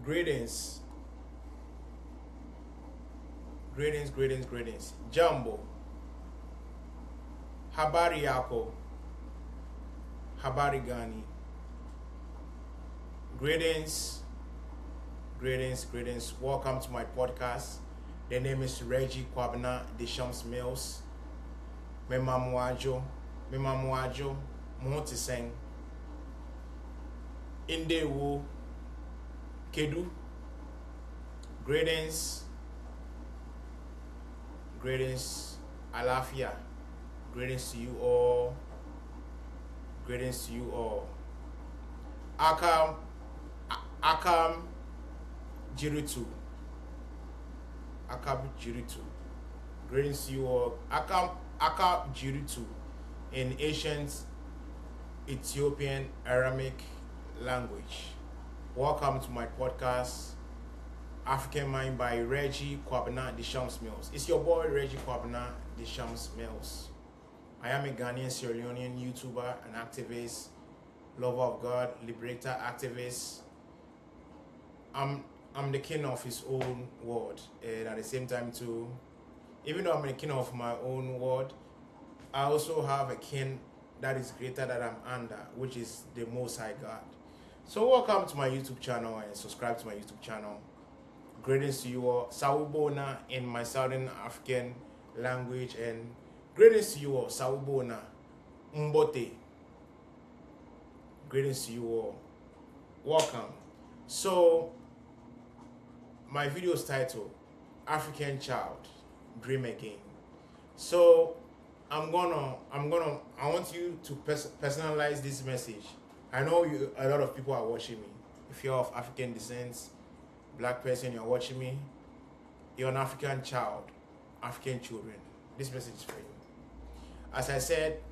Greetings, greetings. Jambo, habari yako, habari gani. Greetings. Welcome to my podcast. The name is Reggie Kwabena Deschamps-Mills. Memamuajo, Motiseng. Indewo, Kedu. Greetings, Alafia. Greetings to you all. Akam Jiritu. Greetings to you all. Akam Jiritu in ancient Ethiopian Aramaic language. Welcome to my podcast, African Mind by Reggie Kwabena Deschamps-Mills. It's your boy Reggie Kwabena Deschamps-Mills. I am a Ghanaian Leonean YouTuber and activist, lover of God, liberator, activist. I'm the king of his own world, and at the same time too, even though I'm the king of my own world, I also have a king that is greater that I'm under, which is the Most High God. So welcome to my YouTube channel and subscribe to my YouTube channel. Greetings to you all. Sawubona in my Southern African language, and greetings to you all. Sawubona. Mbote. Greetings to you all. Welcome. So my video is titled African Child Dream Again. So I want you to personalize this message. I know a lot of people are watching me. If you're of African descent, black person, you're watching me, you're an African child, African children. This message is for you. As I said,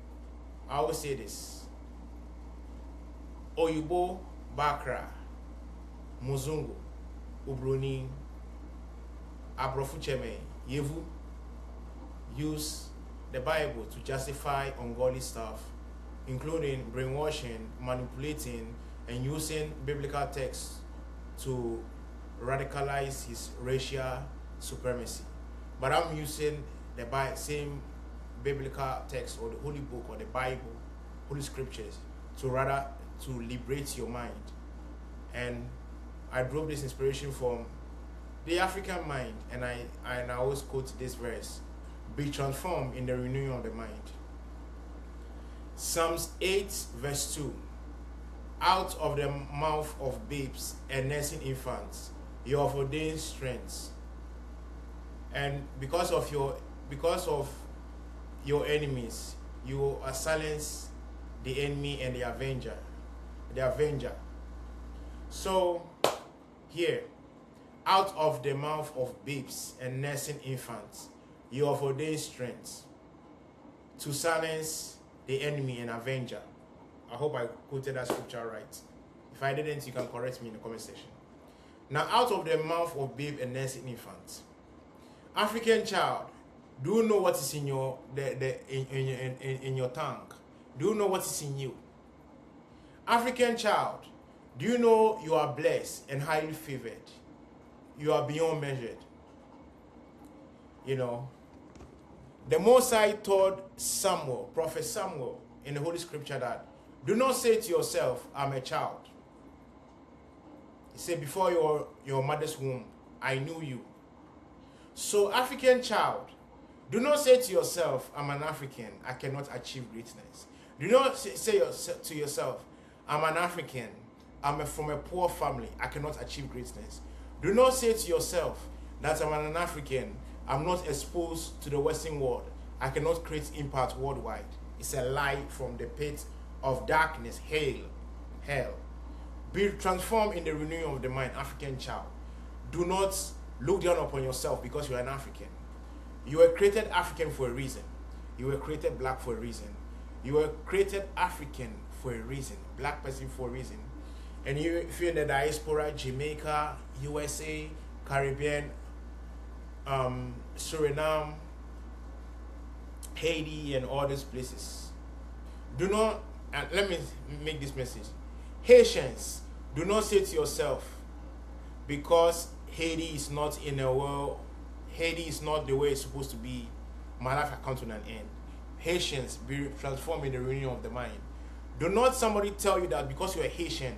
I always say this. Oyibo, Bakra, Muzungu, Ubruni, Abrofucheme, Yevu use the Bible to justify ungodly stuff, including brainwashing, manipulating, and using biblical texts to radicalize his racial supremacy. But I'm using the same biblical text or the Holy Book or the Bible, Holy Scriptures, to liberate your mind. And I drew this inspiration from the African mind, and I always quote this verse: be transformed in the renewing of the mind. Psalms 8 verse 2. Out of the mouth of babes and nursing infants, you have ordained strength. And because of your enemies, you will silence the enemy and the avenger. So here, out of the mouth of babes and nursing infants, you have ordained strength to silence the enemy and avenger. I hope I quoted that scripture right. If I didn't, you can correct me in the comment section. Now, out of the mouth of babe and nursing infants, African child, do you know what is in your in your tongue? Do you know what is in you? African child, do you know you are blessed and highly favored? You are beyond measured. You know, the Most High told Samuel, Prophet Samuel, in the Holy Scripture that, do not say to yourself, I'm a child. He said, before your mother's womb, I knew you. So, African child, do not say to yourself, I'm an African, I cannot achieve greatness. Do not say to yourself, I'm an African, I'm from a poor family, I cannot achieve greatness. Do not say to yourself that I'm an African, I'm not exposed to the Western world, I cannot create impact worldwide. It's a lie from the pit of darkness, hell. Be transformed in the renewing of the mind, African child. Do not look down upon yourself because you are an African. You were created African for a reason. You were created black for a reason. You were created African for a reason, black person for a reason. And if you're in the diaspora, Jamaica, USA, Caribbean, Suriname, Haiti, and all these places, do not, let me make this message. Haitians, do not say to yourself, because Haiti is not in a world, Haiti is not the way it's supposed to be, my life has come to an end. Haitians be transformed in the renewing of the mind. Do not somebody tell you that because you're a Haitian,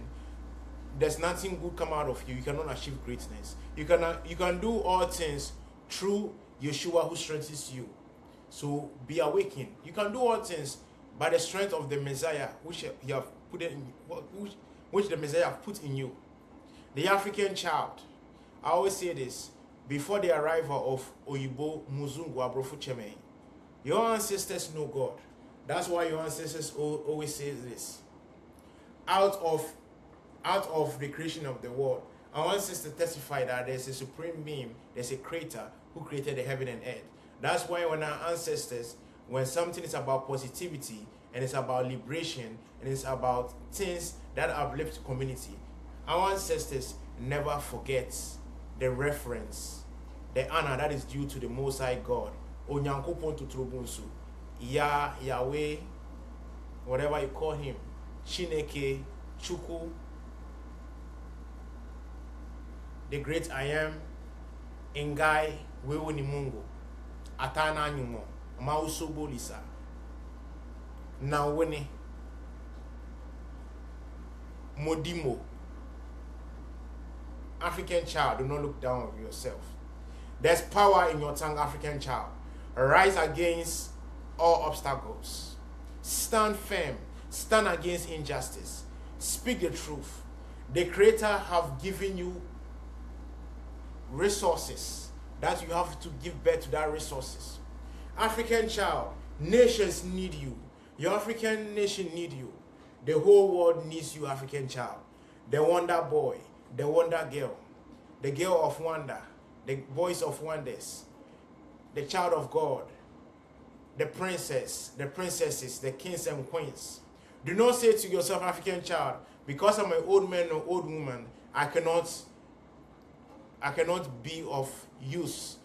there's nothing good come out of you. You cannot achieve greatness. You can do all things through Yeshua who strengthens you. So be awakened. You can do all things by the strength of the Messiah which you have put in, which the Messiah have put in you. The African child. I always say this before the arrival of Oyibo Muzungu Abrofu Cheme. Your ancestors know God. That's why your ancestors always say this. Out of the creation of the world, our ancestors testify that there's a supreme being, there's a creator who created the heaven and earth. That's why when our ancestors, when something is about positivity and it's about liberation and it's about things that uplift community, our ancestors never forget the reference, the honor that is due to the Most High God. Onyankopon tutrobunsu, Yahweh, whatever you call him, Chineke, Chuku, the great I am, Ngai, Wewe ni Mungu, Atana Nyumo, Mausobo Lisa, Nawene, Modimo. African child, do not look down on yourself. There's power in your tongue, African child. Rise against all obstacles. Stand firm. Stand against injustice. Speak the truth. The Creator have given you resources that you have to give birth to that resources. African child, nations need you. Your African nation need you. The whole world needs you, African child. The wonder boy, the wonder girl, the girl of wonder, the voice of wonders, the child of God, the princess, the princesses, the kings and queens. Do not say to yourself, African child, because I'm an old man or old woman, I cannot be of use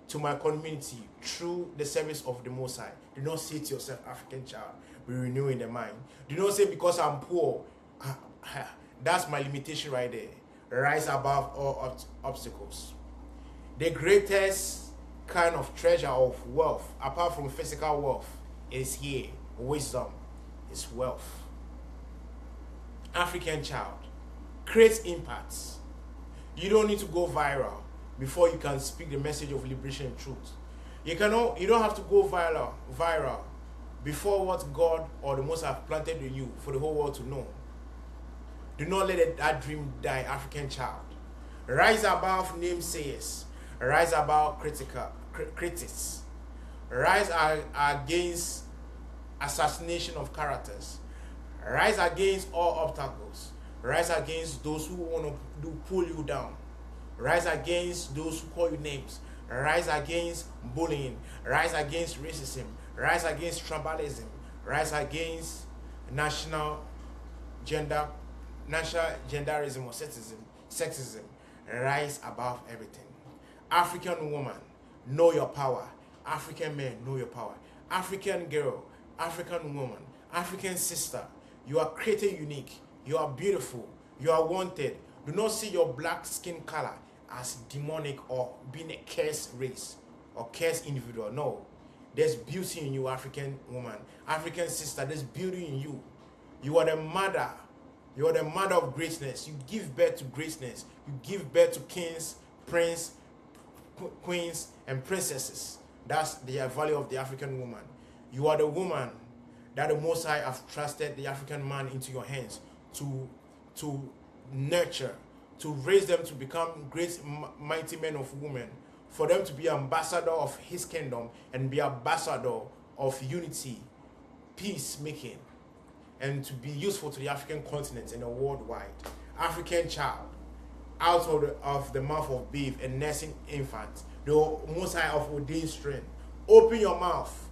to my community through the service of the Most High. Do not say to yourself, African child, be renewing the mind. Do not say because I'm poor, that's my limitation right there. Rise above all obstacles. The greatest kind of treasure of wealth, apart from physical wealth, is here. Wisdom is wealth. African child, create impacts. You don't need to go viral before you can speak the message of liberation and truth. You don't have to go viral before what God or the Most have planted in you for the whole world to know. Do not let that dream die, African child. Rise above namesayers. Rise above critics. Rise against assassination of characters. Rise against all obstacles. Rise against those who want to pull you down. Rise against those who call you names. Rise against bullying. Rise against racism. Rise against tribalism. Rise against national genderism or sexism. Rise above everything. African woman, know your power. African man, know your power. African girl, African woman, African sister, you are created unique. You are beautiful. You are wanted. Do not see your black skin color as demonic or being a cursed race or cursed individual. No. There's beauty in you, African woman. African sister, there's beauty in you. You are the mother. You are the mother of greatness. You give birth to greatness. You give birth to kings, princes, queens, and princesses. That's the value of the African woman. You are the woman that the Most High have trusted the African man into your hands to nurture, to raise them to become great, mighty men of women, for them to be ambassador of his kingdom and be ambassador of unity, peacemaking, and to be useful to the African continent and the worldwide. African child, out of the mouth of babe and nursing infant, the Most High of ordained strength. Open your mouth.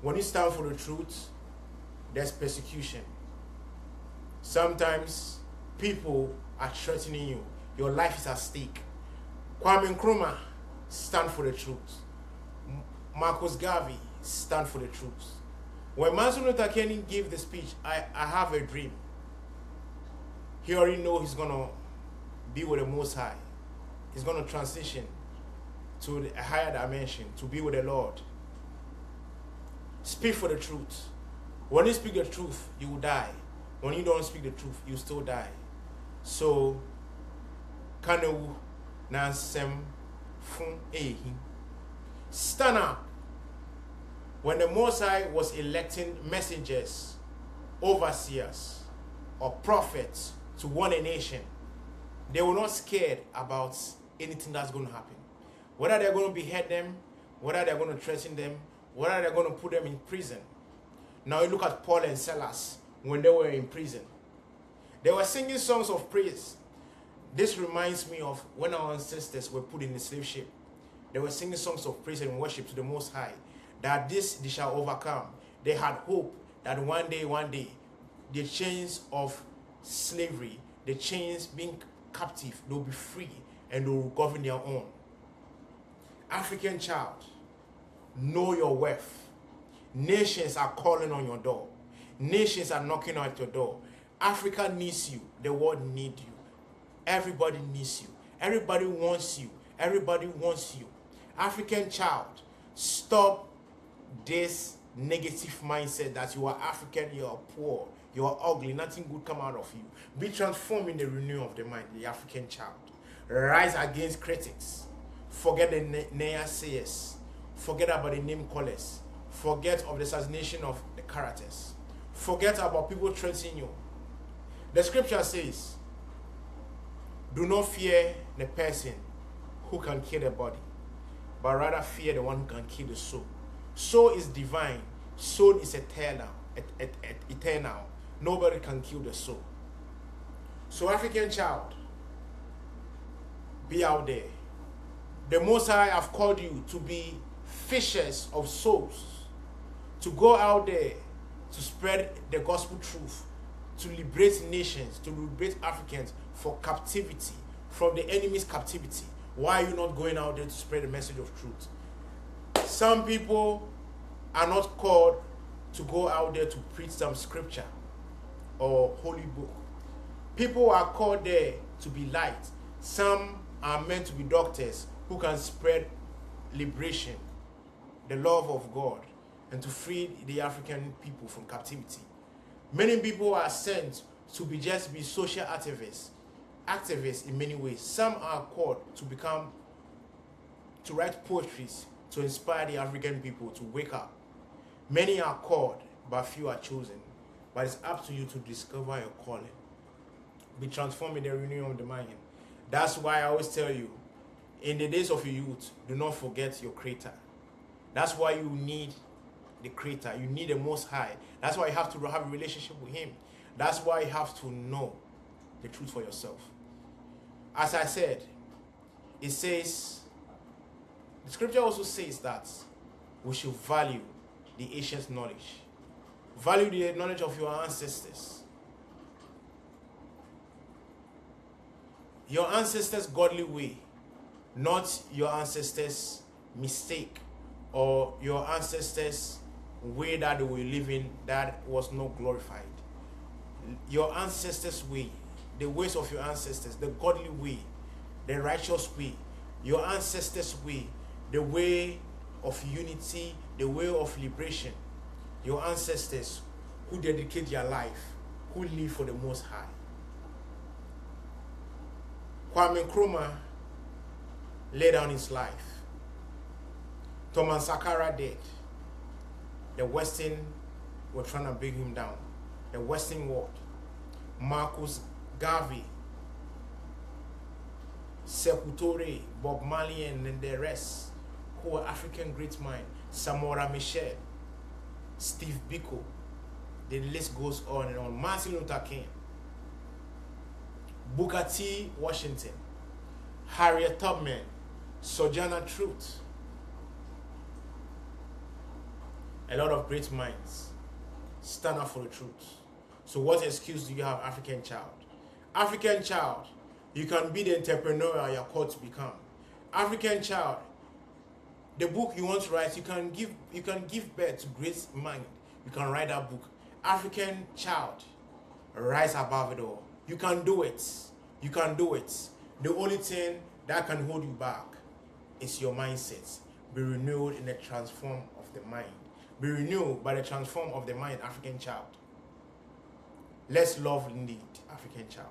When you stand for the truth, there's persecution. Sometimes people are threatening you. Your life is at stake. Kwame Nkrumah, stand for the truth. Marcus Garvey, stand for the truth. When Martin Luther King gave the speech, I have a dream. He already knows he's gonna be with the Most High. He's going to transition to a higher dimension, to be with the Lord. Speak for the truth. When you speak the truth, you will die. When you don't speak the truth, you still die. So, kanewu na nsem fun ehi. Stand up. When the Most High was electing messengers, overseers, or prophets to warn a nation, they were not scared about anything that's going to happen. Whether they're going to behead them, whether they're going to threaten them, whether they're going to put them in prison. Now you look at Paul and Silas when they were in prison. They were singing songs of praise. This reminds me of when our ancestors were put in the slave ship. They were singing songs of praise and worship to the Most High, that this they shall overcome. They had hope that one day, the chains of slavery, the chains being captive, they'll be free and they'll govern their own. African child, know your worth. Nations are calling on your door. Nations are knocking at your door. Africa needs you. The world needs you. Everybody needs you. Everybody wants you. Everybody wants you. African child, stop this negative mindset that you are African, you are poor, you are ugly, nothing good come out of you. Be transformed in the renewal of the mind, the African child. Rise against critics. Forget the naysayers. Forget about the name callers. Forget of the assassination of the characters. Forget about people threatening you. The scripture says, do not fear the person who can kill the body, but rather fear the one who can kill the soul. Soul is divine. Soul is eternal. Eternal. Nobody can kill the soul. So African child, be out there. The Most High have called you to be fishers of souls, to go out there to spread the gospel truth, to liberate nations, to liberate Africans for captivity, from the enemy's captivity. Why are you not going out there to spread the message of truth? Some people are not called to go out there to preach some scripture or holy book. People are called there to be light. Some are meant to be doctors who can spread liberation, the love of God, and to free the African people from captivity. Many people are sent to be social activists in many ways. Some are called to write poetries to inspire the African people to wake up. Many are called, but few are chosen. But it's up to you to discover your calling. Be transformed in the renewal of the mind. That's why I always tell you, in the days of your youth, do not forget your Creator. That's why you need the Creator. You need the Most High. That's why you have to have a relationship with Him. That's why you have to know the truth for yourself. As I said, it says, the scripture also says that we should value the ancient knowledge. Value the knowledge of your ancestors. Your ancestors' godly way, not your ancestors' mistake or your ancestors' way that they were living that was not glorified. Your ancestors' way, the ways of your ancestors, the godly way, the righteous way, your ancestors' way, the way of unity, the way of liberation. Your ancestors who dedicate their life, who live for the Most High. Kwame Nkrumah laid down his life. Thomas Sankara dead. The Western were trying to bring him down. The Western world. Marcus Garvey, Sekou Touré, Bob Marley, and the rest who were African great minds. Samora Machel, Steve Biko. The list goes on and on. Martin Luther King, Booker T. Washington, Harriet Tubman, Sojourner Truth. A lot of great minds stand up for the truth. So what excuse do you have, African child? African child, you can be the entrepreneur you're called to become. African child, the book you want to write, you can give birth to great mind. You can write that book. African child, rise above it all. You can do it. You can do it. The only thing that can hold you back is your mindset. Be renewed in the transform of the mind. Be renewed by the transform of the mind, African child. Let's love indeed, African child.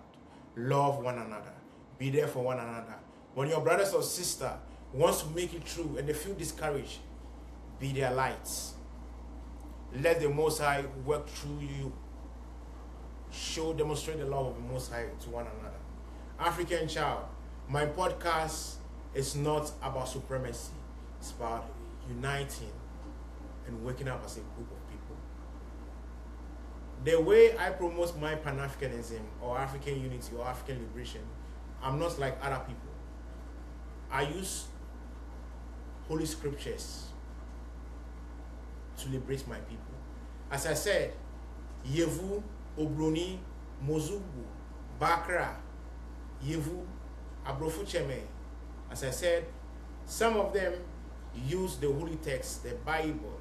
Love one another. Be there for one another. When your brothers or sister wants to make it through and they feel discouraged, be their lights. Let the Most High work through you. Demonstrate the love of the Most High to one another. African child, my podcast is not about supremacy. It's about uniting and waking up as a group of people. The way I promote my Pan-Africanism or African unity or African liberation, I'm not like other people. I use holy scriptures to liberate my people. As I said, Yevu, Obroni, Mozugu, Bakra, Yevu, Abrofu Cheme. As I said, some of them use the holy text, the Bible,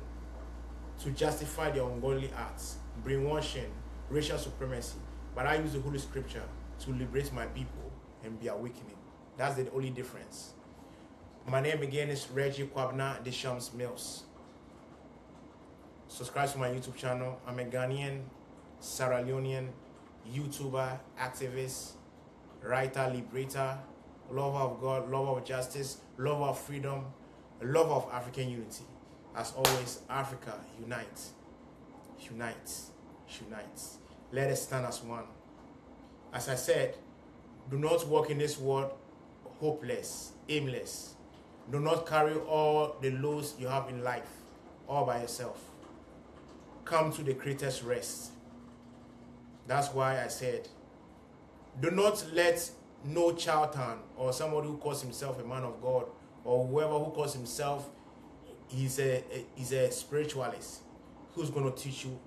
to justify their ungodly acts, brainwashing, racial supremacy. But I use the holy scripture to liberate my people and be awakening. That's the only difference. My name again is Reggie Kwabena Deschamps-Mills. Subscribe to my YouTube channel. I'm a Ghanaian, Sierra Leonean, YouTuber, activist, writer, liberator, lover of God, lover of justice, lover of freedom, lover of African unity. As always, Africa, unite. Unite. Unite. Let us stand as one. As I said, do not walk in this world hopeless, aimless. Do not carry all the loads you have in life all by yourself. Come to the Creator's rest. That's why I said, do not let no charlatan or somebody who calls himself a man of God or whoever who calls himself is a spiritualist who's going to teach you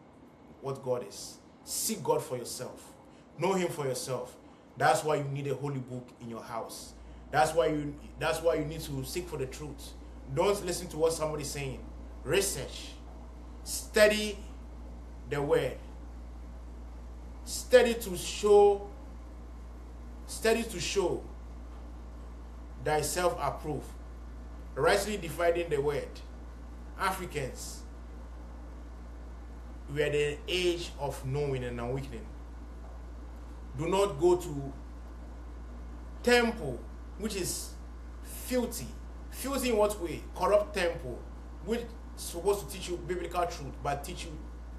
what God is. Seek God for yourself. Know Him for yourself. That's why you need a holy book in your house. That's why you need to seek for the truth. Don't listen to what somebody's saying. Research. Study the word. Study to show thyself approved. Rightly dividing the word. Africans, we are the age of knowing and awakening. Do not go to temple, which is filthy. Filthy in what way? Corrupt temple, which is supposed to teach you biblical truth, but teach you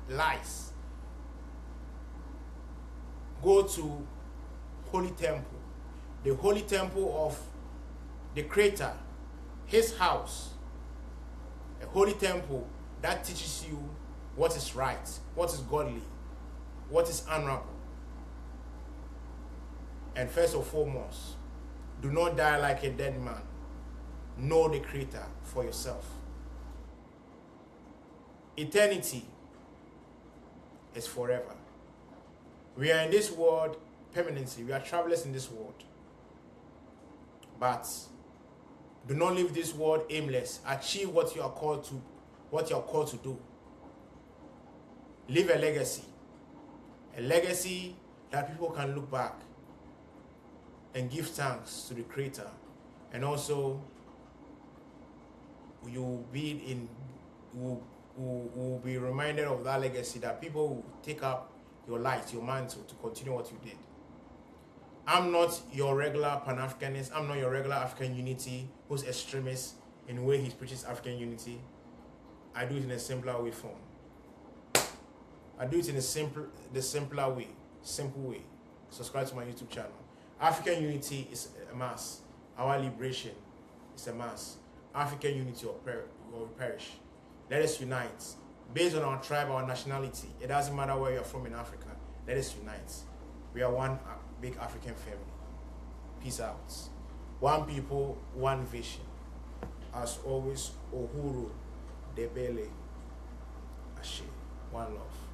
lies. Go to holy temple, the holy temple of the Creator, His house, a holy temple that teaches you what is right, what is godly, what is honorable. And first and foremost, do not die like a dead man. Know the Creator for yourself. Eternity is forever. We are in this world permanently. We are travelers in this world. But do not leave this world aimless. Achieve what you are called to do. Leave a legacy. A legacy that people can look back and give thanks to the Creator. And also, you will be reminded of that legacy, that people will take up your light, your mantle, to continue what you did. I'm not your regular Pan-Africanist. I'm not your regular African unity who's extremist in the way he preaches African unity. I do it in a simpler way form. I do it in the simpler way, simple way. Subscribe to my YouTube channel. African unity is a mass. Our liberation is a mass. African unity or perish. Let us unite. Based on our tribe, our nationality. It doesn't matter where you're from in Africa. Let us unite. We are one big African family. Peace out. One people, one vision. As always, Uhuru Debele Ashe. One love.